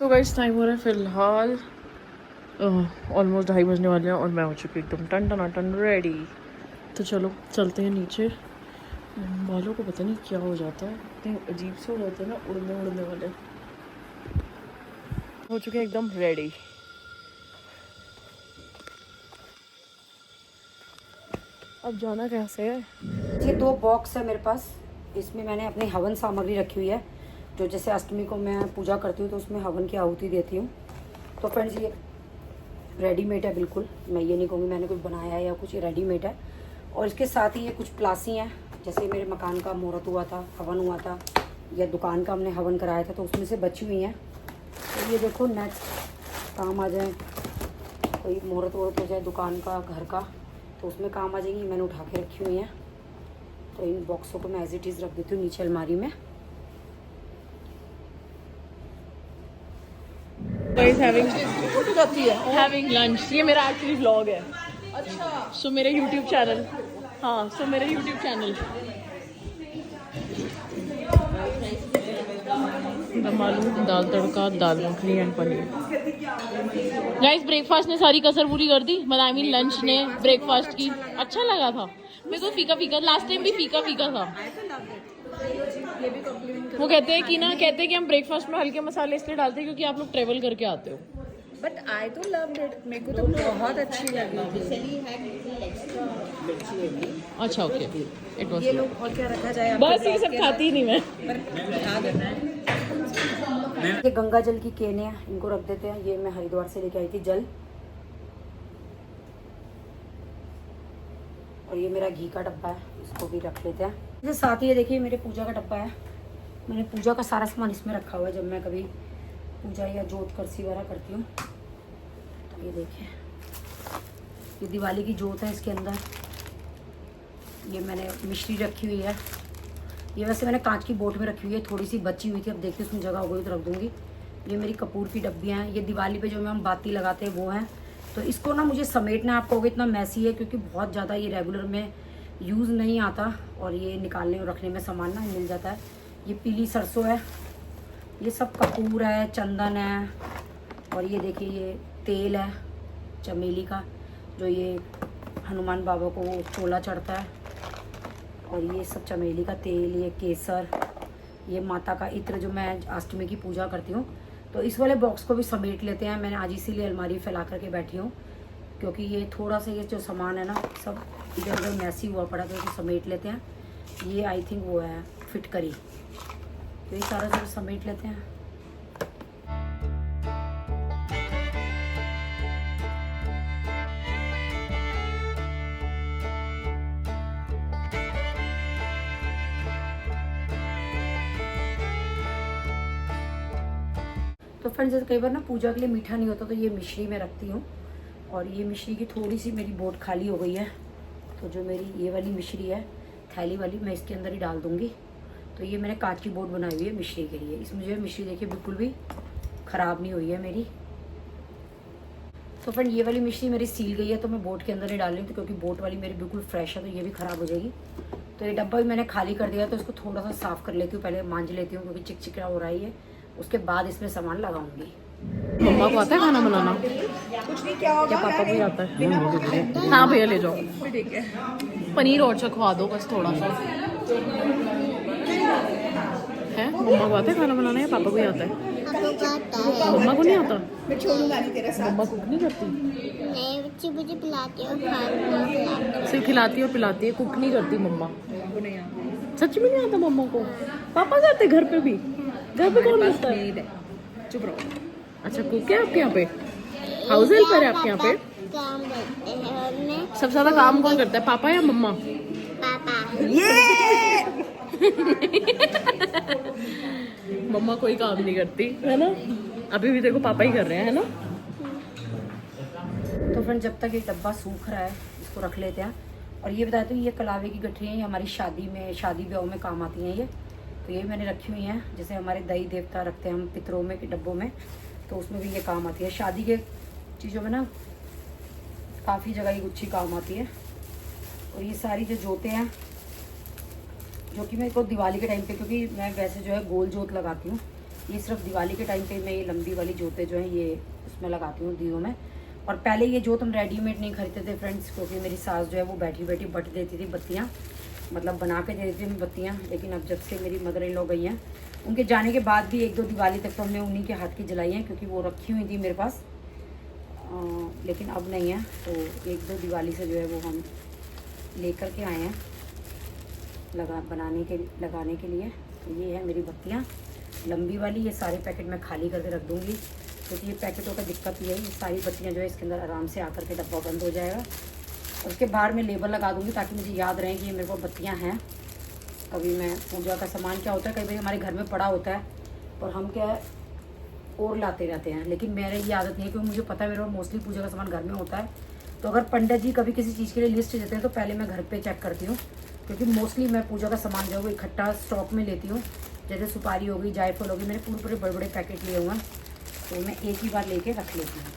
तो guys time हो रहा है फ़िलहाल ऑलमोस्ट 2:30 बजने वाले हैं और मैं हो चुकी एकदम टन टन टन रेडी। तो चलो चलते हैं नीचे। बालों को पता नहीं क्या हो जाता है, इतने अजीब से हो जाते हैं ना, उड़ने उड़ने वाले। हो चुके हैं एकदम रेडी। अब जाना कैसे है? ये 2 बॉक्स है मेरे पास। इसमें मैंने अपनी हवन सामग्री रखी हुई है, जो जैसे अष्टमी को मैं पूजा करती हूँ तो उसमें हवन की आहुति देती हूँ। तो फ्रेंड्स ये रेडीमेड है बिल्कुल, मैं ये नहीं कहूँगी मैंने कुछ बनाया है या कुछ, रेडीमेड है। और इसके साथ ही ये कुछ प्लासी हैं, जैसे मेरे मकान का मुहूर्त हुआ था, हवन हुआ था, या दुकान का हमने हवन कराया था तो उसमें से बची हुई हैं। तो ये देखो नेक्स्ट काम आ जाए, कोई मुहूर्त वहूर्त हो जाए दुकान का, घर का, तो उसमें काम आ जाएंगी। मैंने उठा के रखी हुई हैं। तो इन बॉक्सों को मैं एज इट इज़ रख देती हूँ नीचे अलमारी में। Guys having lunch. ये मेरा एक्चुअली व्लॉग है। अच्छा। सो मेरे यूट्यूब चैनल, हाँ सो मेरे YouTube channel dum aloo, dal tadka, dal makhani and paneer. Guys breakfast ने सारी कसर पूरी कर दी, मतलब आई मीन लंच ने ब्रेकफास्ट की। अच्छा लगा था मेरे को, फीका फीका, लास्ट टाइम भी फीका फीका था। वो कहते हैं कि ना, कहते हैं कि हम ब्रेकफास्ट में हल्के मसाले इसलिए डालते हैं क्योंकि आप लोग ट्रेवल करके आते हो। बट आई तो लव्ड इट, मेरे को तो बहुत अच्छी लगी थी। अच्छा ओके, इट वाज ये लोग और क्या रखा जाए, बस ये सब खाती ही नहीं मैं। पर बता देना है। ये गंगा जल की केन है, इनको रख देते हैं। ये मैं हरिद्वार से लेके आई थी जल। और ये मेरा घी का डब्बा है, इसको भी रख लेते हैं। इसके साथ ही ये देखिए मेरे पूजा का डब्बा है। मैंने पूजा का सारा सामान इसमें रखा हुआ है, जब मैं कभी पूजा या जोत करसी वगैरह करती हूँ। तो ये देखिए, ये दिवाली की जोत है इसके अंदर। ये मैंने मिश्री रखी हुई है। ये वैसे मैंने कांच की बोट में रखी हुई है, थोड़ी सी बची हुई थी, अब देखते उसमें जगह हो गई तो रख दूँगी। ये मेरी कपूर की डब्बियाँ हैं। ये दिवाली पे जो हम बाती लगाते हैं वो हैं। तो इसको ना मुझे समेटना, आप कहोगे इतना मैसी है क्योंकि बहुत ज़्यादा ये रेगुलर में यूज़ नहीं आता, और ये निकालने और रखने में सामान ना मिल जाता है। ये पीली सरसों है, ये सब कपूर है, चंदन है, और ये देखिए ये तेल है चमेली का, जो ये हनुमान बाबा को वो चोला चढ़ता है। और ये सब चमेली का तेल, ये केसर, ये माता का इत्र जो मैं अष्टमी की पूजा करती हूँ। तो इस वाले बॉक्स को भी समेट लेते हैं। मैंने आज इसीलिए अलमारी फैला करके बैठी हूँ, क्योंकि ये थोड़ा सा ये जो सामान है ना सब इधर उधर मैसी हुआ पड़ा, तो इसे समेट लेते हैं। ये आई थिंक वो है फिटकरी, तो ये सारा जो समेट लेते हैं। तो फ्रेंड्स जैसे कई बार ना पूजा के लिए मीठा नहीं होता, तो ये मिश्री में रखती हूँ। और ये मिश्री की थोड़ी सी मेरी बोट खाली हो गई है, तो जो मेरी ये वाली मिश्री है थैली वाली, मैं इसके अंदर ही डाल दूँगी। तो ये मैंने कांच की बोट बनाई हुई है मिश्री के लिए। इसमें जो है मिश्री देखिए बिल्कुल भी ख़राब नहीं हुई है मेरी। तो फ्रेंड ये वाली मिश्री मेरी सील गई है, तो मैं बोट के अंदर नहीं डाल रही हूँ, तो क्योंकि बोट वाली मेरी बिल्कुल फ्रेश है, तो ये भी ख़राब हो जाएगी। तो ये डब्बा भी मैंने खाली कर दिया, तो इसको थोड़ा सा साफ़ कर लेती हूँ, पहले मांझ लेती हूँ क्योंकि चिकचिका हो रहा है ये। उसके बाद इसमें सामान लगाऊंगी। मम्मा को आता है खाना बनाना? कुछ नहीं, क्या होगा, क्या पापा को ही आता है? हाँ भैया ले जाओ। ठीक है। पनीर और चखवा दो बस थोड़ा सा। है मम्मा को आता है खाना बनाना या पापा को ही आता है? मम्मा को नहीं आता? मैं छोड़ूंगा नहीं तेरे साथ। मम्मा कुक नहीं करती? नहीं, बच्ची मुझे पिलाती है और खाना खिलाती है। सिर्फ खिलाती है और पिलाती है, कुक नहीं करती मम्मा। को नहीं आता। सच में नहीं आता मम्मा को? पापा जाते घर पे भी? घर पे कौन करता है? चुप रहो। अच्छा कुक है आपके यहाँ पे? हाउस हेल्पर है आपके यहाँ पे? काम करते हैं और मैं सबसे ज्यादा काम कौन करता है, पापा या मम्मा? पापा। मम्मा कोई काम नहीं करती है ना। अभी भी देखो पापा ही कर रहे हैं, है ना। तो फ्रेंड जब तक ये डब्बा सूख रहा है इसको रख लेते हैं। और ये बताते हैं ये कलावे की गठरियाँ ये हमारी शादी में, शादी ब्याह में काम आती हैं ये। तो ये मैंने रखी हुई हैं, जैसे हमारे दही देवता रखते हैं हम पितरों में के डब्बों में, तो उसमें भी ये काम आती है। शादी के चीज़ों में ना काफ़ी जगह ये गुच्छी काम आती है। और ये सारी जो जोतें हैं, जो कि मेरे को दिवाली के टाइम पे, क्योंकि मैं वैसे जो है गोल जोत लगाती हूँ, ये सिर्फ दिवाली के टाइम पे मैं ये लंबी वाली जोतें जो हैं ये उसमें लगाती हूँ दियों में। और पहले ये जोत हम रेडीमेड नहीं खरीदते थे फ्रेंड्स, क्योंकि मेरी सास जो है वो बैठी बैठी बट देती थी बत्तियाँ, मतलब बना के दे देती थी बत्तियाँ। लेकिन अब जब से मेरी मदर इन लॉ गई हैं, उनके जाने के बाद भी 1-2 दिवाली तक तो हमने उन्हीं के हाथ की जलाई हैं, क्योंकि वो रखी हुई थी मेरे पास। लेकिन अब नहीं है, तो 1-2 दिवाली से जो है वो हम लेकर के आए हैं लगाने के लिए। तो ये है मेरी बत्तियाँ लंबी वाली। ये सारे पैकेट मैं खाली करके रख दूँगी, क्योंकि ये पैकेटों का दिक्कत ये है, ये सारी बत्तियाँ जो है इसके अंदर आराम से आकर के डब्बा बंद हो जाएगा। और उसके बाहर में लेबल लगा दूँगी, ताकि मुझे याद रहे कि ये मेरे को बत्तियाँ हैं। कभी मैं पूजा का सामान क्या होता है, कई बार हमारे घर में पड़ा होता है और हम क्या है और लाते रहते हैं, लेकिन मेरे ये आदत नहीं है, क्योंकि मुझे पता है मेरे मोस्टली पूजा का सामान घर में होता है। तो अगर पंडित जी कभी किसी चीज़ के लिए लिस्ट देते हैं तो पहले मैं घर पे चेक करती हूँ, क्योंकि मोस्टली मैं पूजा का सामान जो है वो इकट्ठा स्टॉक में लेती हूँ। जैसे सुपारी हो गई, जायफल हो गई, मैंने पूरे बड़े बड़े पैकेट लिए हुए हैं, तो मैं एक ही बार लेके रख लेती हूँ।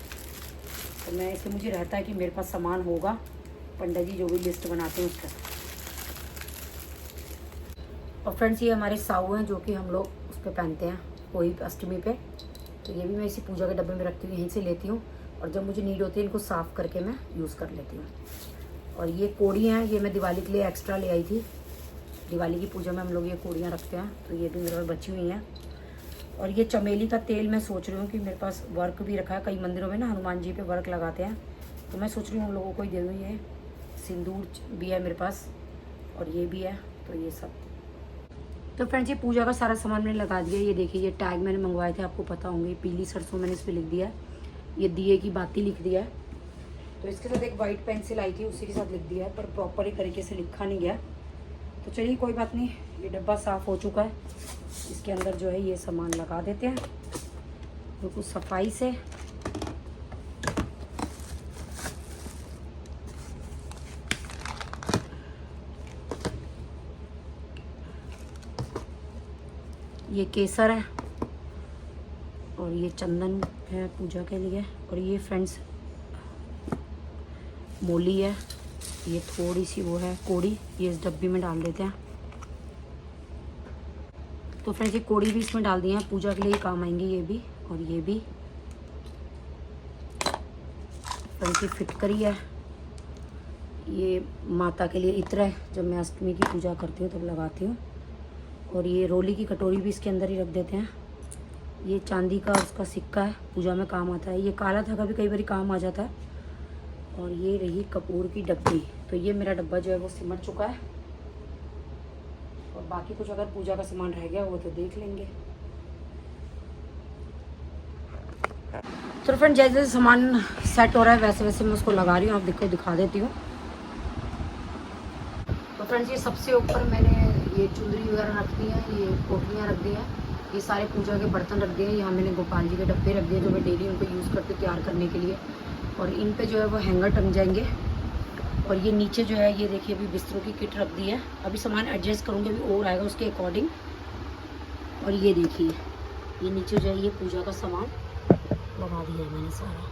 तो मैं इससे मुझे रहता है कि मेरे पास सामान होगा, पंडित जी जो भी लिस्ट बनाते हैं उसका। और फ्रेंड्स ये हमारे साऊ हैं जो कि हम लोग उस पर पहनते हैं कोई अष्टमी पे, तो ये भी मैं इसी पूजा के डब्बे में रखती हूँ, यहीं से लेती हूँ। और जब मुझे नीड होती है इनको साफ़ करके मैं यूज़ कर लेती हूँ। और ये कोड़ियाँ हैं, ये मैं दिवाली के लिए एक्स्ट्रा ले आई थी। दिवाली की पूजा में हम लोग ये कोड़ियाँ रखते हैं, तो ये भी मेरे पास बची हुई हैं। और ये चमेली का तेल मैं सोच रही हूँ कि मेरे पास वर्क भी रखा है, कई मंदिरों में ना हनुमान जी पे वर्क लगाते हैं, तो मैं सोच रही हूँ उन लोगों को ही दे दूँ। ये सिंदूर भी है मेरे पास और ये भी है, तो ये सब। तो फ्रेंड्स ये पूजा का सारा सामान मैंने लगा दिया। ये देखिए ये टैग मैंने मंगवाए थे, आपको पता होंगे, पीली सरसों मैंने इस पर लिख दिया है, ये दिए की बाती लिख दिया है। तो इसके साथ एक वाइट पेंसिल आई थी, उसी के साथ लिख दिया है, पर प्रॉपर एक तरीके से लिखा नहीं गया। तो चलिए कोई बात नहीं, ये डब्बा साफ़ हो चुका है। इसके अंदर जो है ये सामान लगा देते हैं बिल्कुल सफाई से। ये केसर है और ये चंदन है पूजा के लिए। और ये फ्रेंड्स मोली है, ये थोड़ी सी वो है कोड़ी, ये इस डब्बी में डाल देते हैं। तो फ्रेंड्स ये कोड़ी भी इसमें डाल दिए हैं, पूजा के लिए काम आएंगे ये भी। और ये भी फ्रेंड्स ये फिटकरी है, ये माता के लिए इत्र है, जब मैं अष्टमी की पूजा करती हूँ तब लगाती हूँ। और ये रोली की कटोरी भी इसके अंदर ही रख देते हैं। ये चांदी का उसका सिक्का है, पूजा में काम आता है। ये काला धागा भी कई बार काम आ जाता है। और ये रही कपूर की डब्बी। तो ये मेरा डब्बा जो है वो सिमट चुका है। और बाकी कुछ अगर पूजा का सामान रह गया वो तो देख लेंगे। तो फ्रेंड जैसे जैसे सामान सेट हो रहा है वैसे वैसे मैं उसको लगा रही हूँ, आप देखो दिखा देती हूँ। तो फ्रेंड्स ये सबसे ऊपर मैंने ये चुंदरी वगैरह रख दी है, ये पोटलियाँ रख दी हैं, ये सारे पूजा के बर्तन रख दिए हैं। यहाँ मैंने गोपाल जी के डब्बे रख दिए जो मैं डेली उनको यूज़ करती हूँ तैयार करने के लिए। और इन पे जो है वो हैंगर टंग जाएंगे। और ये नीचे जो है ये देखिए अभी बिस्तरों की किट रख दी है, अभी सामान एडजस्ट करूँगी, अभी और आएगा उसके अकॉर्डिंग। और ये देखिए ये नीचे जो है ये पूजा का सामान लगा दिया है मैंने सारा।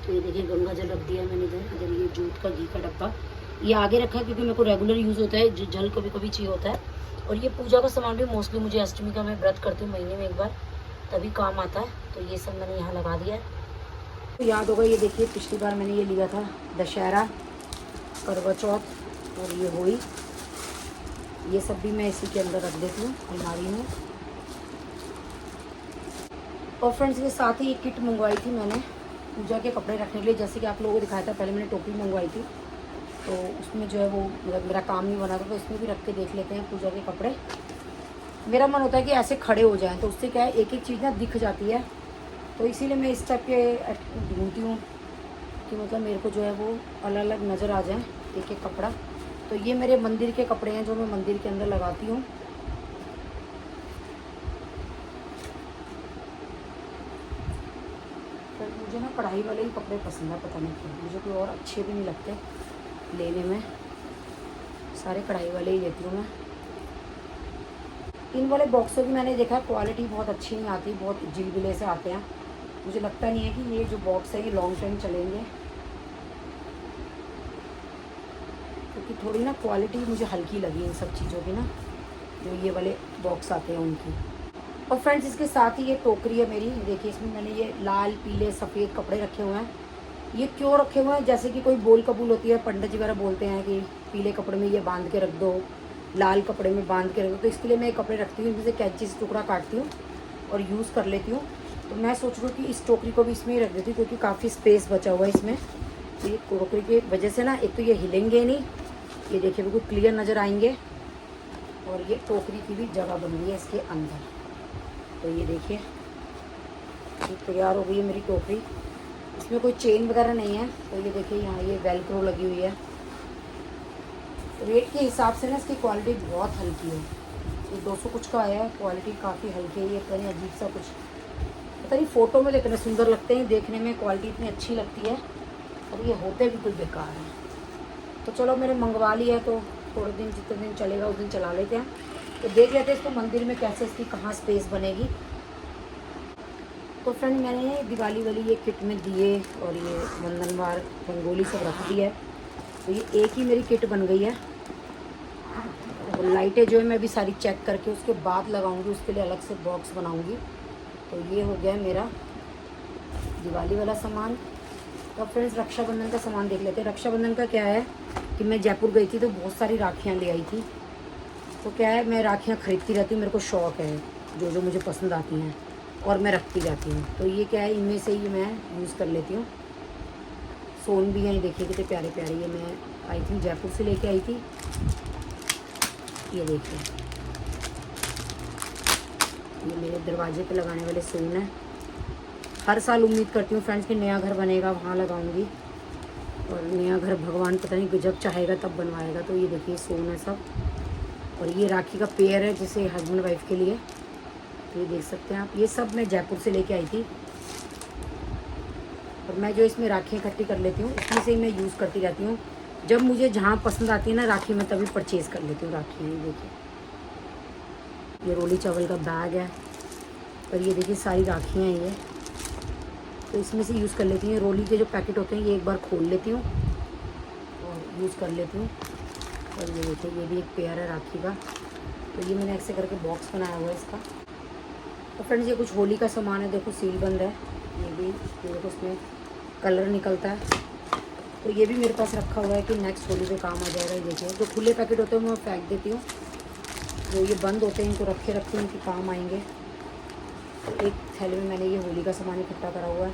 तो ये देखिए गंगा जल रख दिया है मैंने इधर ये जूट का घी का डब्बा ये आगे रखा है, क्योंकि मेरे को रेगुलर यूज़ होता है, जल कभी कभी चाहिए होता है। और ये पूजा का सामान भी मोस्टली मुझे अष्टमी का मैं व्रत करती हूँ महीने में एक बार, तभी काम आता है। तो ये सब मैंने यहाँ लगा दिया है। तो याद होगा ये देखिए पिछली बार मैंने ये लिया था दशहरा, करवा चौथ और ये होली, ये सब भी मैं इसी के अंदर रख देती हूँ अलमारी में। और फ्रेंड्स ये साथ ही एक किट मंगवाई थी मैंने पूजा के कपड़े रखने के लिए, जैसे कि आप लोगों को दिखाया था पहले मैंने टोपी मंगवाई थी, तो उसमें जो है वो मेरा काम नहीं बना था, तो इसमें भी रख के देख लेते हैं पूजा के कपड़े। मेरा मन होता है कि ऐसे खड़े हो जाएं, तो उससे क्या है एक एक चीज़ ना दिख जाती है, तो इसीलिए मैं इस टाइप के ढूंढती हूँ कि मतलब मेरे को जो है वो अलग अलग नज़र आ जाए एक एक कपड़ा। तो ये मेरे मंदिर के कपड़े हैं जो मैं मंदिर के अंदर लगाती हूँ। तो मुझे ना कढ़ाई वाले ही कपड़े पसंद है, पता नहीं क्यों, मुझे कोई और अच्छे भी नहीं लगते लेने में, सारे कढ़ाई वाले ही लेती हूँ मैं। इन वाले बॉक्सों की मैंने देखा क्वालिटी बहुत अच्छी नहीं आती, बहुत जिलबिले से आते हैं। मुझे लगता नहीं है कि ये जो बॉक्स है ये लॉन्ग टाइम चलेंगे, क्योंकि थोड़ी ना क्वालिटी मुझे हल्की लगी इन सब चीज़ों की ना, जो ये वाले बॉक्स आते हैं उनकी। और फ्रेंड्स इसके साथ ही ये टोकरी है मेरी, देखिए इसमें मैंने ये लाल पीले सफ़ेद कपड़े रखे हुए हैं। ये क्यों रखे हुए हैं, जैसे कि कोई बोल कबूल होती है, पंडित जी वगैरह बोलते हैं कि पीले कपड़े में ये बांध के रख दो, लाल कपड़े में बांध के रख दो, तो इसके लिए मैं ये कपड़े रखती हूँ, इनमें से कैंची से टुकड़ा काटती हूँ और यूज़ कर लेती हूँ। तो मैं सोच रही हूँ कि इस टोकरी को भी इसमें ही रख देती हूँ, क्योंकि काफ़ी स्पेस बचा हुआ है इसमें। तो ये टोकरी की वजह से ना, एक तो ये हिलेंगे नहीं, ये देखिए बिल्कुल क्लियर नज़र आएंगे, और ये टोकरी की भी जगह बन गई है इसके अंदर। तो ये देखिए ये तैयार हो गई है मेरी टोकरी। इसमें कोई चेन वगैरह नहीं है, तो ये देखिए यहाँ ये वेलक्रो लगी हुई है। रेट के हिसाब से ना इसकी क्वालिटी बहुत हल्की है, ये 200 कुछ का आया है, क्वालिटी काफ़ी हल्की है। ये पता नहीं अजीब सा कुछ, पता नहीं फ़ोटो में इतने सुंदर लगते हैं, देखने में क्वालिटी इतनी अच्छी लगती है, और ये होते बिल्कुल बेकार हैं। तो चलो मैंने मंगवा लिया है, तो थोड़े दिन जितने दिन चलेगा उस दिन चला लेते हैं। तो देख लेते हैं इसको मंदिर में कैसे, इसकी कहाँ स्पेस बनेगी। तो फ्रेंड मैंने दिवाली वाली ये किट में दिए और ये वंदनवार रंगोली सब रख दी है, तो ये एक ही मेरी किट बन गई है। और लाइटें जो है मैं भी सारी चेक करके उसके बाद लगाऊंगी, उसके लिए अलग से बॉक्स बनाऊंगी। तो ये हो गया मेरा दिवाली वाला सामान। तो फ्रेंड्स रक्षाबंधन का सामान देख लेते हैं। रक्षाबंधन का क्या है कि मैं जयपुर गई थी तो बहुत सारी राखियाँ ले आई थी। तो क्या है, मैं राखियाँ ख़रीदती रहती हूँ, मेरे को शौक़ है, जो जो मुझे पसंद आती हैं और मैं रखती जाती हूँ। तो ये क्या है, इनमें से ही मैं यूज़ कर लेती हूँ। सोन भी हैं, देखिए कितने प्यारे प्यारे, ये मैं आई थी जयपुर से लेके आई थी। ये देखिए ये मेरे दरवाजे पे लगाने वाले सोन है। हर साल उम्मीद करती हूँ फ्रेंड्स कि नया घर बनेगा वहाँ लगाऊंगी, और नया घर भगवान पता नहीं जब चाहेगा तब बनवाएगा। तो ये देखिए सोन है सब, और ये राखी का पेयर है जिसे हस्बैंड वाइफ के लिए, तो ये देख सकते हैं आप। ये सब मैं जयपुर से लेके आई थी, और मैं जो इसमें राखियाँ इकट्ठी कर लेती हूँ इसमें से ही मैं यूज़ करती रहती हूँ। जब मुझे जहाँ पसंद आती है ना राखी, मैं तभी परचेज़ कर लेती हूँ राखियाँ। ये देखिए ये रोली चावल का बैग है, और ये देखिए सारी राखियाँ हैं ये, तो इसमें से यूज़ कर लेती हूँ। रोली के जो पैकेट होते हैं ये एक बार खोल लेती हूँ और यूज़ कर लेती हूँ। और ये देखिए ये भी एक पेयर है राखी का, तो ये मैंने ऐसे करके बॉक्स बनाया हुआ है इसका। तो फ्रेंड्स ये कुछ होली का सामान है, देखो सील बंद है, ये भी देखो इसमें कलर निकलता है। तो ये भी मेरे पास रखा हुआ है कि नेक्स्ट होली पे काम आ जाएगा। ये देखिए जो खुले पैकेट होते हैं मैं फेंक देती हूँ, जो ये बंद होते हैं इनको रखे रखती हूँ, इनके काम आएंगे। तो एक थैले में मैंने ये होली का सामान इकट्ठा करा हुआ है।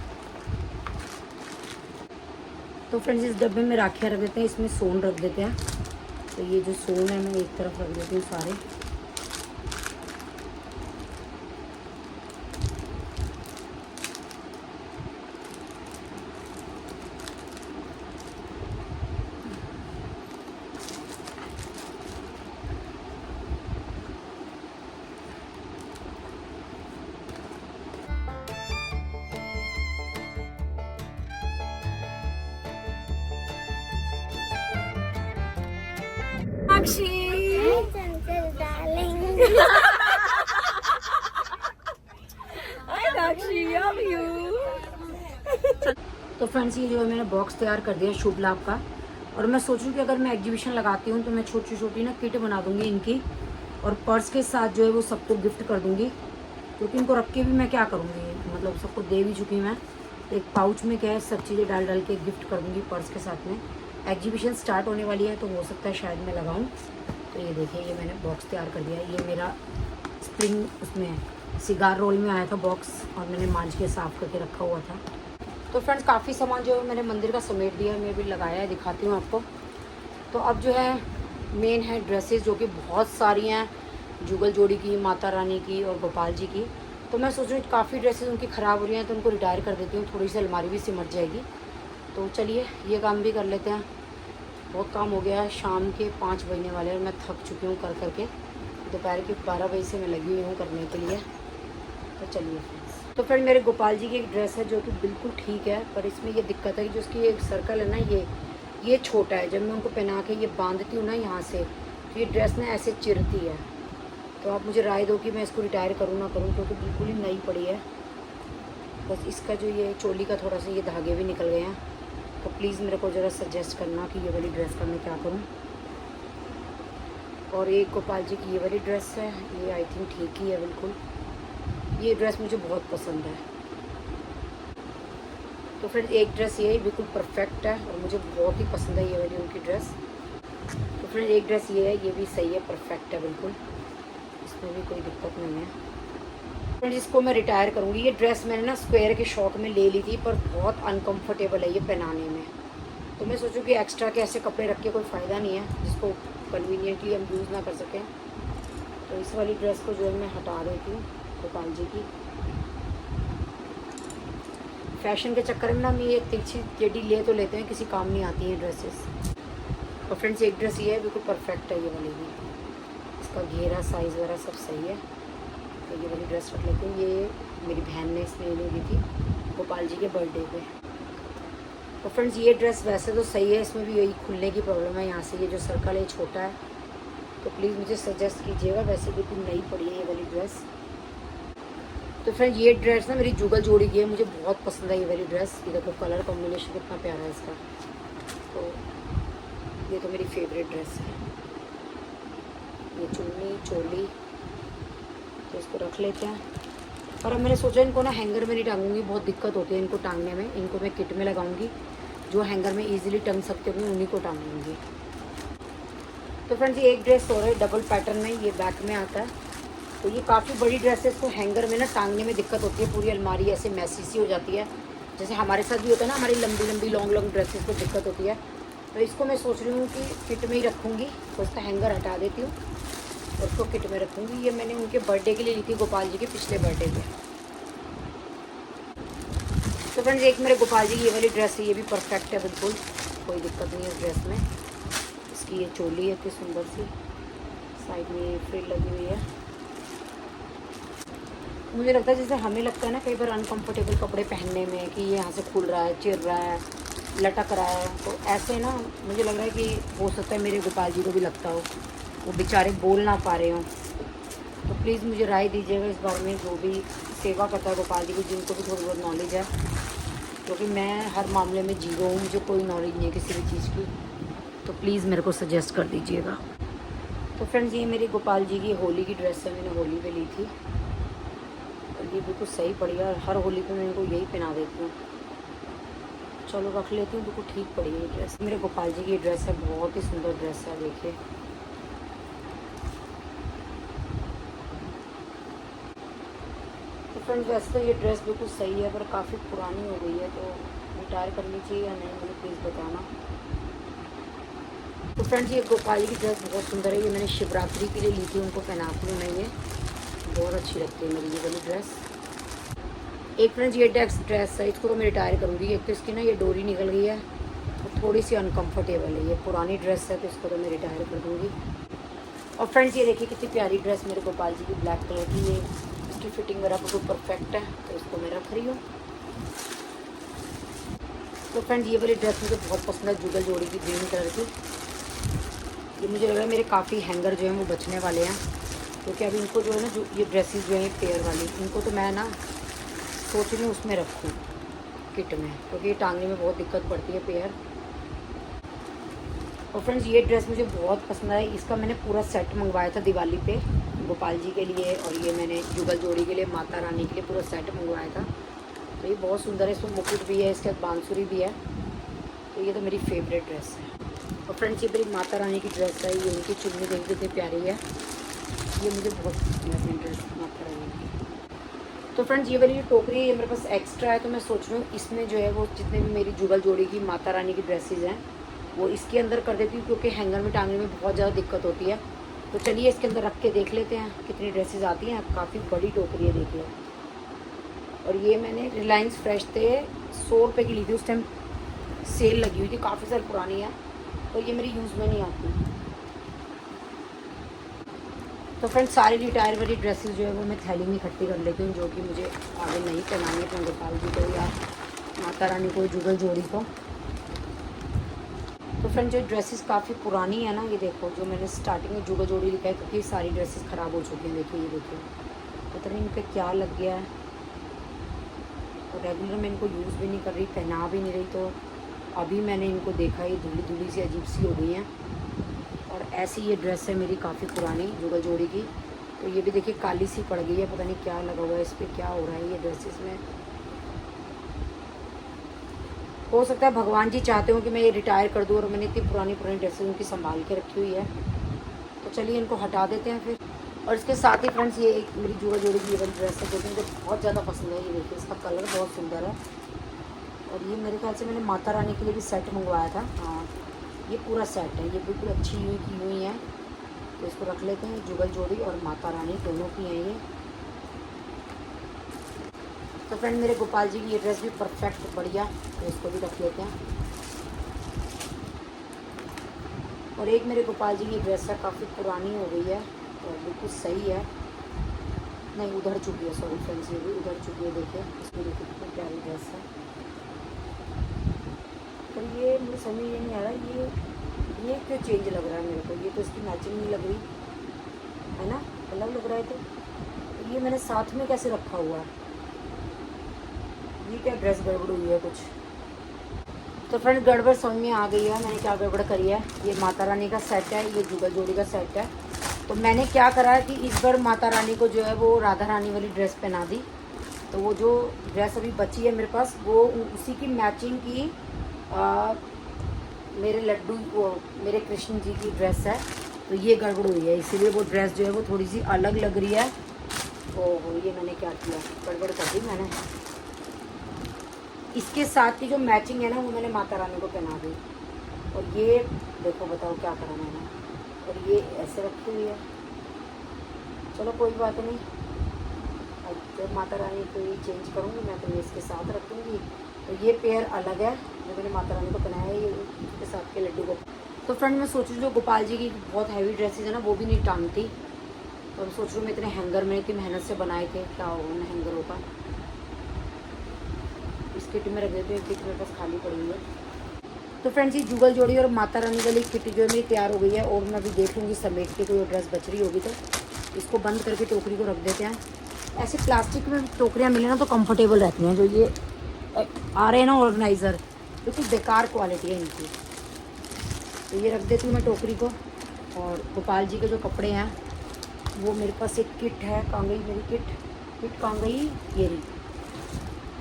तो फ्रेंड्स इस डब्बे में राखियाँ रख देते हैं, इसमें सोन रख देते हैं। तो ये जो सोन है मैं एक तरफ रख देती हूँ सारे। तो फ्रेंड्स ये जो है मैंने बॉक्स तैयार कर दिया शुभ लाभ का, और मैं सोच रही हूँ कि अगर मैं एग्जीबिशन लगाती हूँ तो मैं छोटी छोटी ना किट बना दूँगी इनकी, और पर्स के साथ जो है वो सबको गिफ्ट कर दूँगी, क्योंकि इनको रख के भी मैं क्या करूँगी, मतलब सबको दे भी चुकी मैं। तो एक पाउच में क्या है सब चीज़ें डाल डाल के गिफ्ट कर दूँगी पर्स के साथ में। एग्जीबिशन स्टार्ट होने वाली है तो हो सकता है शायद मैं लगाऊँ। तो ये देखिए ये मैंने बॉक्स तैयार कर दिया है, ये मेरा स्प्रिंग उसमें सिगार रोल में आया था बॉक्स, और मैंने मांझ के साफ़ करके रखा हुआ था। तो फ्रेंड्स काफ़ी सामान जो है मैंने मंदिर का समेट दिया है, मैं भी लगाया है, दिखाती हूँ आपको। तो अब जो है मेन है ड्रेसेस, जो कि बहुत सारी हैं, जुगल जोड़ी की, माता रानी की और गोपाल जी की। तो मैं सोच रही हूँ काफ़ी ड्रेसेस उनकी ख़राब हो रही हैं तो उनको रिटायर कर देती हूँ, थोड़ी सी अलमारी भी सिमट जाएगी। तो चलिए ये काम भी कर लेते हैं, बहुत काम हो गया है। शाम के 5 बजने वाले हैं और मैं थक चुकी हूँ कर करके। दोपहर के 12 बजे से मैं लगी हुई हूँ करने के लिए। तो चलिए तो फ्रेंड मेरे गोपाल जी की एक ड्रेस है जो कि बिल्कुल ठीक है, पर इसमें ये दिक्कत है कि जो उसकी एक सर्कल है ना ये छोटा है। जब मैं उनको पहना के ये बांधती हूँ ना यहाँ से, तो ये ड्रेस ना ऐसे चिरती है। तो आप मुझे राय दो कि मैं इसको रिटायर करूँ ना करूँ, क्योंकि बिल्कुल ही नई पड़ी है। बस इसका जो ये चोली का थोड़ा सा ये धागे भी निकल गए हैं। तो प्लीज़ मेरे को ज़रा सजेस्ट करना कि ये वाली ड्रेस का मैं क्या करूँ। और एक गोपाल जी की ये वाली ड्रेस है, ये आई थिंक ठीक ही है बिल्कुल। ये ड्रेस मुझे बहुत पसंद है। तो फ्रेंड्स एक ड्रेस ये बिल्कुल परफेक्ट है और मुझे बहुत ही पसंद है ये वाली उनकी ड्रेस। तो फ्रेंड्स एक ड्रेस ये है, ये भी सही है, परफेक्ट है बिल्कुल, इसमें भी कोई दिक्कत नहीं है। फ्रेंड्स इसको मैं रिटायर करूँगी। ये ड्रेस मैंने ना स्क्वायर के शौक में ले ली थी, पर बहुत अनकम्फर्टेबल है ये पहनाने में। तो मैं सोचूँ कि एक्स्ट्रा के ऐसे कपड़े रख के कोई फ़ायदा नहीं है जिसको कन्वीनियंटली हम यूज़ ना कर सकें। तो इस वाली ड्रेस को जो है मैं हटा देती हूँ गोपाल जी की। फैशन के चक्कर में ना हम ये तिरछी टेढ़ी ले तो लेते हैं, किसी काम नहीं आती हैं ड्रेसेस। और फ्रेंड्स एक ड्रेस ये है बिल्कुल परफेक्ट है ये वाली भी, इसका घेरा साइज़ वगैरह सब सही है। तो ये वाली ड्रेस रख लेती हूँ। ये मेरी बहन ने इसमें ले ली थी गोपाल जी के बर्थडे पे। तो फ्रेंड्स ये ड्रेस वैसे तो सही है, इसमें भी यही खुलने की प्रॉब्लम है, यहाँ से ये जो सर्कल है छोटा है। तो प्लीज़ मुझे सजेस्ट कीजिएगा, वैसे बिल्कुल नई पड़ी है ये वाली ड्रेस। तो फ्रेंड्स ये ड्रेस ना मेरी जुगल जोड़ी की है, मुझे बहुत पसंद है ये वाली ड्रेस। ये देखो कलर कॉम्बिनेशन कितना प्यारा है इसका। तो ये तो मेरी फेवरेट ड्रेस है। ये चुन्नी चोली, तो इसको रख लेते हैं। और अब मैंने सोचा इनको ना हैंगर में नहीं टांगूंगी, बहुत दिक्कत होती है इनको टांगने में। इनको मैं किट में लगाऊंगी, जो हैंगर में इजीली टंग सकते होंगे उन्हीं को टांगूंगी। तो फ्रेंड्स ये एक ड्रेस और है डबल पैटर्न में, ये बैक में आता है। तो ये काफ़ी बड़ी ड्रेस है, इसको हैंगर में ना टांगने में दिक्कत होती है, पूरी अलमारी ऐसे मैसी सी हो जाती है। जैसे हमारे साथ भी होता है ना, हमारी लंबी लंबी लॉन्ग ड्रेसेस को दिक्कत होती है। तो इसको मैं सोच रही हूँ कि किट में ही रखूँगी। तो इसका हैंगर हटा देती हूँ और उसको किट में रखूँगी। ये मैंने उनके बर्थडे के लिए ली थी, गोपाल जी के पिछले बर्थडे पे। तो फ्रेंड्स एक मेरे गोपाल जी की ये वाली ड्रेस है, ये भी परफेक्ट है बिल्कुल, कोई दिक्कत नहीं है इस ड्रेस में। इसकी ये चोली है इतनी सुंदर सी, साइड में ये फ्रिल लगी हुई है। मुझे लगता है जैसे हमें लगता है ना कई बार अनकंफर्टेबल कपड़े पहनने में कि ये यहाँ से खुल रहा है, चिर रहा है, लटक रहा है। तो ऐसे ना मुझे लग रहा है कि हो सकता है मेरे गोपाल जी को भी लगता हो, वो बेचारे बोल ना पा रहे हों। तो प्लीज़ मुझे राय दीजिएगा इस बारे में, जो भी सेवा करता है गोपाल जी की, जिनको भी थोड़ी बहुत नॉलेज है, क्योंकि मैं हर मामले में जीरो हूँ, मुझे कोई नॉलेज नहीं है किसी भी चीज़ की। तो प्लीज़ मेरे को सजेस्ट कर दीजिएगा। तो फ्रेंड्स ये मेरी गोपाल जी की होली की ड्रेस है, मैंने होली पे ली थी और ये बिल्कुल सही पड़ी है। हर होली पे मैं इनको यही पहना देती हूँ। चलो रख लेती हूँ, बिल्कुल ठीक पड़ी है ये ड्रेस। मेरे गोपाल जी की ड्रेस है, बहुत ही सुंदर ड्रेस है, देखिए। तो फ्रेंड्स वैसे तो ये ड्रेस बिल्कुल सही है, पर काफ़ी पुरानी हो गई है, तो रिटायर करनी चाहिए या नहीं मुझे प्लीज़ बताना। तो फ्रेंड्स ये गोपाल जी की ड्रेस बहुत सुंदर है, ये मैंने शिवरात्रि के लिए ली थी, उनको पहनाती हूँ मैं, ये बहुत अच्छी लगती है मेरी ये वाली ड्रेस। एक फ्रेंड्स ये ड्रेस है, इसको तो मैं रिटायर करूँगी। एक तो इसकी ना ये डोरी निकल गई है, तो थोड़ी सी अनकम्फर्टेबल है, ये पुरानी ड्रेस है, तो इसको तो मैं रिटायर कर दूँगी। और फ्रेंड्स ये देखिए कितनी प्यारी ड्रेस मेरे गोपाल जी की, ब्लैक कलर की। ये इसकी फिटिंग वगैरह बिल्कुल परफेक्ट है, तो इसको मैं रख रही हूँ। तो फ्रेंड्स ये वाली ड्रेस मुझे बहुत पसंद है, जुगल जोड़ी की, ग्रीन कलर की। ये मुझे लग रहा है मेरे काफ़ी हैंगर जो हैं वो बचने वाले हैं, क्योंकि अभी इनको जो है ना, जो ये ड्रेसेस जो हैं पेयर वाली, इनको तो मैं ना सोच रही हूँ उसमें रखूँ किट में, क्योंकि ये टांगने में बहुत दिक्कत पड़ती है पेयर। और फ्रेंड्स ये ड्रेस मुझे बहुत पसंद है, इसका मैंने पूरा सेट मंगवाया था दिवाली पे गोपाल जी के लिए, और ये मैंने जुगल जोड़ी के लिए, माता रानी के लिए पूरा सेट मंगवाया था। तो ये बहुत सुंदर है, इसमें मुकुट भी है, इसके बाद बांसुरी भी है। तो ये तो मेरी फेवरेट ड्रेस है। और फ्रेंड्स ये मेरी माता रानी की ड्रेस है, ये उनकी चुन्नी देखिए कितनी प्यारी है, ये मुझे बहुत पसंद है अपनी ड्रेस माता रानी की। तो फ्रेंड्स ये वाली टोकरी है, ये मेरे पास एक्स्ट्रा है, तो मैं सोच रही हूँ इसमें जो है वो जितने भी मेरी जुगल जोड़ी की माता रानी की ड्रेसेस हैं वो इसके अंदर कर देती हूँ, क्योंकि हैंगर में टांगने में बहुत ज़्यादा दिक्कत होती है। तो चलिए इसके अंदर रख के देख लेते हैं कितनी ड्रेसेस आती हैं। काफ़ी बड़ी टोकरी है, देखिए। और ये मैंने रिलायंस फ्रेश थे 100 रुपये की ली थी, उस टाइम सेल लगी हुई थी, काफ़ी साल पुरानी है, तो ये मेरी यूज़ में नहीं आती। तो फ्रेंड्स सारी रिटायर वाली ड्रेसेस जो है वो मैं थैली में इकट्ठी कर लेती हूँ, जो कि मुझे आगे नहीं पहनानी है, अपने गोपाल जी को या माता रानी को, जुगल जोड़ी को। तो फ्रेंड्स जो ड्रेसेस काफ़ी पुरानी है ना, ये देखो जो मैंने स्टार्टिंग में जुगल जोड़ी लिखा है, क्योंकि सारी ड्रेसेस ख़राब हो चुकी हैं। देखिए ये देखिए, पता नहीं इन पर क्या लग गया है, और रेगुलर मैं इनको यूज़ भी नहीं कर रही, पहना भी नहीं रही। तो अभी मैंने इनको देखा, ये धुली धुली सी अजीब सी हो गई हैं, और ऐसी ये ड्रेस है मेरी काफ़ी पुरानी जुगल जोड़ी की। तो ये भी देखिए काली सी पड़ गई है, पता नहीं क्या लगा हुआ है इस पर, क्या हो रहा है ये ड्रेसेस में। हो सकता है भगवान जी चाहते हो कि मैं ये रिटायर कर दूँ, और मैंने इतनी पुरानी पुरानी ड्रेसेस उनकी संभाल के रखी हुई है। तो चलिए इनको हटा देते हैं फिर। और इसके साथ ही फ्रेंड्स ये एक मेरी जुगल जोड़ी की ये वाली ड्रेस है जो कि मुझे बहुत ज़्यादा पसंद है। ये देखिए इसका कलर बहुत सुंदर है, और ये मेरे ख्याल से मैंने माता रानी के लिए भी सेट मंगवाया था। हाँ, ये पूरा सेट है, ये बिल्कुल अच्छी हुई की हुई है। तो इसको रख लेते हैं, जुगल जोड़ी और माता रानी दोनों की हैं ये। तो फ्रेंड मेरे गोपाल जी की ये ड्रेस भी परफेक्ट बढ़िया, तो इसको भी रख लेते हैं। और एक मेरे गोपाल जी की ड्रेस है, काफ़ी पुरानी हो गई है और बिल्कुल सही है, नहीं उधर चुकी है, सॉरी फ्रेंड्स ये भी उधर चुकी है। देखिए इसमें देखिए कितनी प्यारी ड्रेस है। पर ये मुझे समझ ये नहीं आ रहा ये क्यों चेंज लग रहा है मेरे को। ये तो इसकी मैचिंग नहीं लग रही है ना, अलग लग रहा है। तो ये मैंने साथ में कैसे रखा हुआ है, ये क्या ड्रेस गड़बड़ हुई है कुछ। तो फ्रेंड गड़बड़ समझ में आ गई है, मैंने क्या गड़बड़ करी है। ये माता रानी का सेट है, ये जुगल जोड़ी का सेट है। तो मैंने क्या करा है कि इस बार माता रानी को जो है वो राधा रानी वाली ड्रेस पहना दी। तो वो जो ड्रेस अभी बची है मेरे पास, वो उसी की मैचिंग की मेरे लड्डू वो मेरे कृष्ण जी की ड्रेस है। तो ये गड़बड़ हुई है, इसीलिए वो ड्रेस जो है वो थोड़ी सी अलग लग रही है। ओहो ये मैंने क्या किया, गड़बड़ कर दी मैंने। इसके साथ की जो मैचिंग है ना वो मैंने माता रानी को पहना दी। और ये देखो बताओ क्या करा मैंने, और ये ऐसे रखी हुई है। चलो कोई बात नहीं, अब जब माता रानी को ये चेंज करूँगी मैं तो ये इसके साथ रखूँगी। तो ये पेयर अलग है जो मैंने माता रानी को पहनाया है, ये इसके साथ के लड्डू को। तो फ्रेंड मैं सोच रही हूँ जो गोपाल जी की बहुत हैवी ड्रेसेस है ना वो भी नहीं टांगती। तो मैं सोच रही हूँ मैं इतने हैंगर में इतनी मेहनत से बनाए थे, क्या होगा उन हैंगरों का। इस किट में रख देती हूँ, किट मेरे पास खाली पड़ी हुई है। तो फ्रेंड्स ये जुगल जोड़ी और माता रानी वाली किट जो है मेरी तैयार हो गई है, और मैं अभी देख लूँगी समेट के कोई ड्रेस बच रही होगी तो इसको बंद करके टोकरी को रख देते हैं। ऐसे प्लास्टिक में टोकरियाँ मिले ना तो कंफर्टेबल रहती हैं। जो ये आ रहे हैं ना ऑर्गेनाइज़र, बिल्कुल बेकार क्वालिटी है इनकी। तो ये रख देती हूँ मैं टोकरी को। और गोपाल जी के जो कपड़े हैं वो मेरे पास एक किट है, कहाँ गई मेरी किट कहाँ गई, ये रही।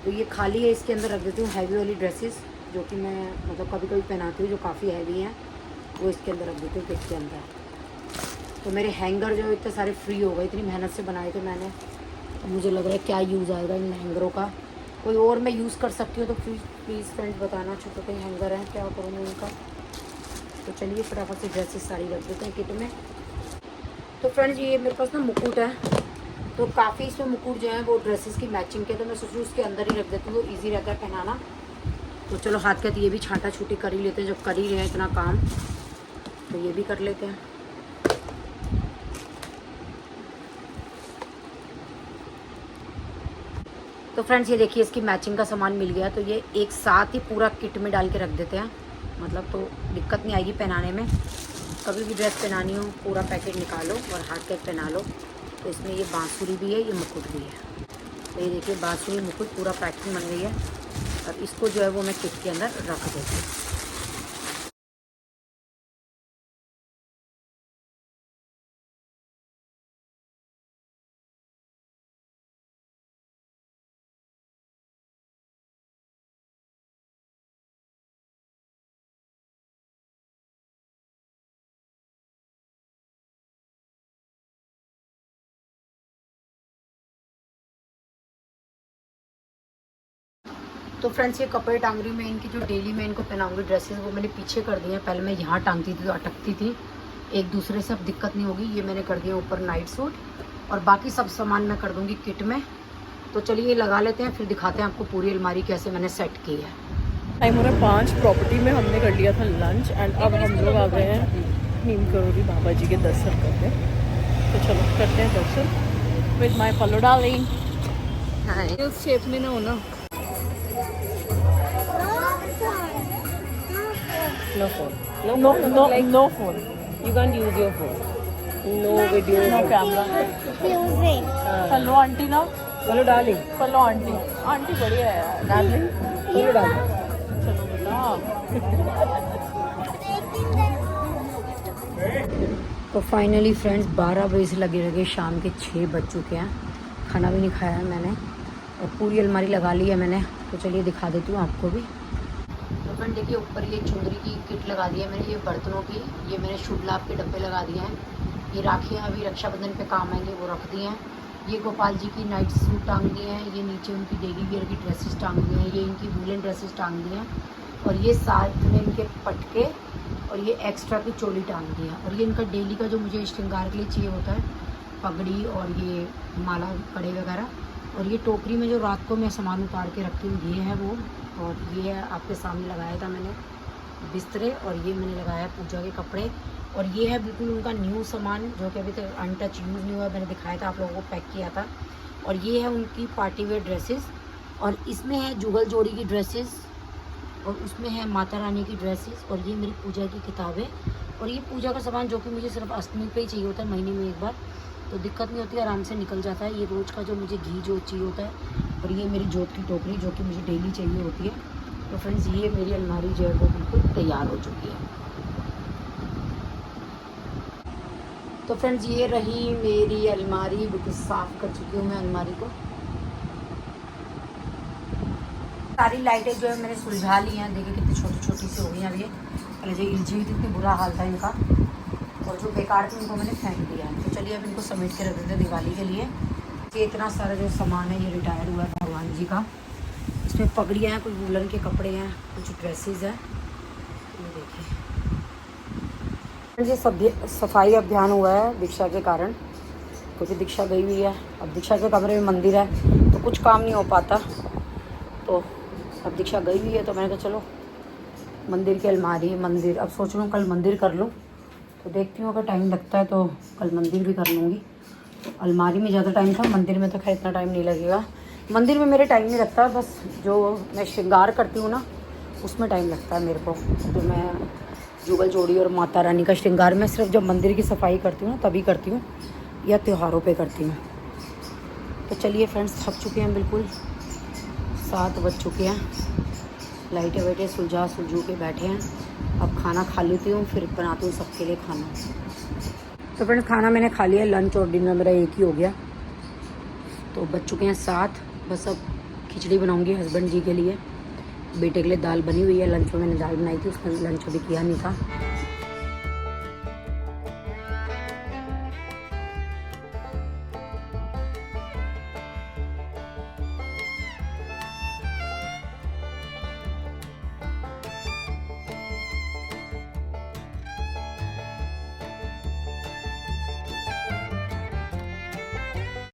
तो ये खाली है, इसके अंदर रख देती हूँ हैवी वाली ड्रेसेस जो कि मैं मतलब कभी कभी पहनाती हूँ जो काफ़ी हैवी हैं, वो इसके अंदर रख देती हूँ किट के अंदर। तो मेरे हैंगर जो इतने सारे फ्री हो गए, इतनी मेहनत से बनाए थे मैंने। तो मुझे लग रहा है क्या यूज़ आएगा इन हैंगरों का, कोई और मैं यूज़ कर सकती हूँ तो प्लीज़ फ्रेंड्स बताना, छोटे छोटे हैंगर हैं क्या करूँ मैं उनका। तो चलिए फटाफट से ड्रेसेस सारी रख देते हैं किट में। तो फ्रेंड्स ये मेरे पास ना मुकुट है, तो काफ़ी इसमें मुकुट जो है वो ड्रेसेस की मैचिंग के, तो मैं सोच रही हूँ उसके अंदर ही रख देती हूँ, तो ईजी रहता है पहनाना। तो चलो हाथ के हाथ ये भी छाटा छूटी कर ही लेते हैं, जब कर ही रहे हैं इतना काम तो ये भी कर लेते हैं। तो फ्रेंड्स ये देखिए इसकी मैचिंग का सामान मिल गया, तो ये एक साथ ही पूरा किट में डाल के रख देते हैं, मतलब तो दिक्कत नहीं आएगी पहनाने में। कभी भी ड्रेस पहनानी हो पूरा पैकेट निकालो और हाथ के पहना लो। तो इसमें ये बांसुरी भी है, ये मुकुट भी है। तो ये देखिए बांसुरी मुकुट पूरा पैकिंग बन गई है, और इसको जो है वो मैं किट के अंदर रख देती हूँ। तो फ्रेंड्स ये कपड़े टांग रही हूँ मैं, इनकी जो डेली मैं इनको पहनाऊंगी ड्रेसेस वो मैंने पीछे कर दी हैं। पहले मैं यहाँ टांगती थी तो अटकती थी एक दूसरे से, अब दिक्कत नहीं होगी। ये मैंने कर दिया ऊपर नाइट सूट, और बाकी सब सामान मैं कर दूँगी किट में। तो चलिए ये लगा लेते हैं, फिर दिखाते हैं आपको पूरी अलमारी कैसे मैंने सेट की है। टाइम हो रहा है 5, प्रॉपर्टी में हमने कर लिया था लंच, एंड अब हम लोग आ गए हैं नीम करोली बाबा जी के दर्शन करने। तो चलो करते हैं दर्शन विद माई पल्लू डार्लिंग। उस शेप में ना हो ना, no phone, no phone, you can't use your phone, no video, no camera, Music. hello auntie ना, hello darling, hello auntie, auntie बढ़िया है यार, darling, hello darling, चलो बेटा तो फाइनली फ्रेंड्स 12 बजे से लगे लगे शाम के 6 बज चुके हैं। खाना भी नहीं खाया है मैंने और पूरी अलमारी लगा ली है मैंने। तो चलिए दिखा देती हूँ आपको भी। तो फ्रेंड देखिए ऊपर ये चुंदरी की किट लगा दी है मैंने, ये बर्तनों की, ये मैंने शुभ लाभ के डब्बे लगा दिए हैं। ये राखियाँ अभी रक्षाबंधन पे काम आएंगे वो रख दी हैं। ये गोपाल जी की नाइट सूट टांग दिए हैं। ये नीचे उनकी डेली वियर की ड्रेसेस टांग दी हैं। ये इनकी वूलन ड्रेसेस टांग दी हैं और ये साथ में इनके पटके और ये एक्स्ट्रा की चोली टांग दी है। और ये इनका डेली का जो मुझे श्रृंगार के लिए चाहिए होता है, पगड़ी और ये माला कड़े वगैरह। और ये टोकरी में जो रात को मैं सामान उतार के रखती हूँ ये है वो। और ये है आपके सामने लगाया था मैंने बिस्तरे और ये मैंने लगाया पूजा के कपड़े। और ये है बिल्कुल उनका न्यू सामान जो कि अभी तक अनटच यूज़ नहीं हुआ, मैंने दिखाया था आप लोगों को, पैक किया था। और ये है उनकी पार्टी वेयर ड्रेसेस और इसमें है जुगल जोड़ी की ड्रेसेस और उसमें है माता रानी की ड्रेसेस। और ये मेरी पूजा की किताबें और ये पूजा का सामान जो कि मुझे सिर्फ अष्टमी पे ही चाहिए होता है, महीने में एक बार, तो दिक्कत नहीं होती, आराम से निकल जाता है। ये रोज़ का जो मुझे घी जो चाहिए होता है। और ये मेरी जोत की टोकरी जो कि मुझे डेली चाहिए होती है। तो फ्रेंड्स ये मेरी अलमारी जो है वो बिल्कुल तैयार हो चुकी है। तो फ्रेंड्स ये रही मेरी अलमारी, बिल्कुल साफ़ कर चुकी हूँ मैं अलमारी को। सारी लाइटें जो है मैंने सुलझा ली हैं। देखिए कितनी छोटी छोटी सी हो गई हैं अब ये। पहले जो इलझी हुई थी इतनी बुरा हाल था इनका और जो बेकार थी उनको मैंने फेंक दिया है। तो चलिए अब इनको समेट के रख देते हैं दिवाली के लिए। ये इतना सारा जो सामान है ये रिटायर हुआ है भगवान जी का। इसमें पगड़ियाँ हैं, कुछ वूलन के कपड़े हैं, कुछ ड्रेसेस हैं। ये देखिए ये सफाई अभियान हुआ है दीक्षा के कारण, क्योंकि दीक्षा गई हुई है। अब दीक्षा के कमरे में मंदिर है तो कुछ काम नहीं हो पाता। तो अब दीक्षा गई हुई है तो मैंने कहा चलो मंदिर की अलमारी, मंदिर अब सोच लूँ कल मंदिर कर लूँ। तो देखती हूँ अगर टाइम लगता है तो कल मंदिर भी कर लूँगी। तो अलमारी में ज़्यादा टाइम था, मंदिर में तो खैर इतना टाइम नहीं लगेगा। मंदिर में मेरे टाइम नहीं लगता, बस जो मैं श्रृंगार करती हूँ ना उसमें टाइम लगता है मेरे को। तो मैं जुगल जोड़ी और माता रानी का श्रृंगार मैं सिर्फ जब मंदिर की सफाई करती हूँ ना तभी करती हूँ या त्योहारों पे करती हूँ। तो चलिए फ्रेंड्स थक चुके हैं बिल्कुल, 7 बज चुके हैं। लाइटें वाइटें सुलझू के बैठे हैं। अब खाना खा लेती हूँ फिर बनाती हूँ सबके लिए खाना। तो फ्रेंड्स खाना मैंने खा लिया, लंच और डिनर मेरा एक ही हो गया। तो बज चुके हैं 7, बस अब खिचड़ी बनाऊँगी हस्बैंड जी के लिए। बेटे के लिए दाल बनी हुई है, लंच में मैंने दाल बनाई थी, उसका लंच अभी किया नहीं था।